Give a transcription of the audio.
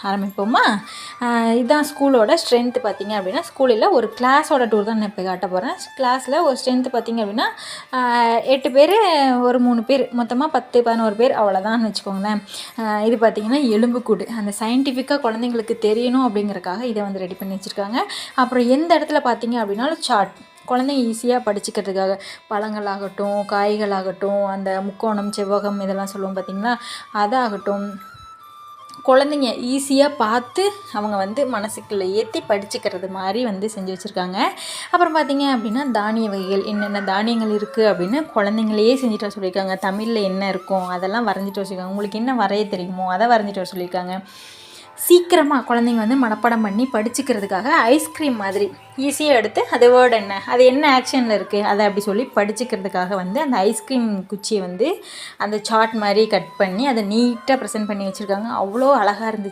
ஆரம்பிப்போமா? இதுதான் ஸ்கூலோட ஸ்ட்ரென்த்து பார்த்திங்க அப்படின்னா, ஸ்கூலில் ஒரு கிளாஸோட டூர் தான் நான் இப்போ காட்ட போகிறேன். கிளாஸில் ஒரு ஸ்ட்ரென்த்து பார்த்திங்க அப்படின்னா 8 பேர், ஒரு 3 பேர், மொத்தமாக 10 11 பேர் அவ்வளோதான்னு வச்சுக்கோங்களேன். இது பார்த்திங்கன்னா எலும்புக்கூடு. அந்த சயின்டிஃபிக்காக குழந்தைங்களுக்கு தெரியணும் அப்படிங்கிறக்காக இதை வந்து ரெடி பண்ணி வச்சுருக்காங்க. அப்புறம் எந்த இடத்துல பார்த்திங்க அப்படின்னாலும் சார்ட், குழந்தைங்க ஈஸியாக படிச்சுக்கிறதுக்காக பழங்களாகட்டும், காய்களாகட்டும், அந்த முக்கோணம், செவ்வகம் இதெல்லாம் சொல்லுவோம் பார்த்திங்களா, அதாகட்டும், குழந்தைங்க ஈஸியாக பார்த்து அவங்க வந்து மனசுக்குள்ளே ஏற்றி படிச்சுக்கிறது மாதிரி வந்து செஞ்சு வச்சுருக்காங்க. அப்புறம் பார்த்திங்க அப்படின்னா தானிய வகைகள், என்னென்ன தானியங்கள் இருக்குது அப்படின்னு குழந்தைங்களையே செஞ்சுட்டு வர சொல்லியிருக்காங்க. தமிழில் என்ன இருக்கும் அதெல்லாம் வரைஞ்சிட்டு வர சொல்லியிருக்காங்க. உங்களுக்கு என்ன வரைய தெரியுமோ அதை வரைஞ்சிட்டு வர சொல்லியிருக்காங்க. சீக்கிரமாக குழந்தைங்க வந்து மனப்பாடம் பண்ணி படிச்சுக்கிறதுக்காக ஐஸ்கிரீம் மாதிரி ஈஸியாக எடுத்து அது வேர்டு என்ன, அது என்ன ஆக்ஷனில் இருக்குது அதை அப்படி சொல்லி படிச்சுக்கிறதுக்காக வந்து அந்த ஐஸ்கிரீம் குச்சியை வந்து அந்த சார்ட் மாதிரி கட் பண்ணி அதை நீட்டாக ப்ரெசென்ட் பண்ணி வச்சுருக்காங்க. அவ்வளோ அழகாக இருந்துச்சு.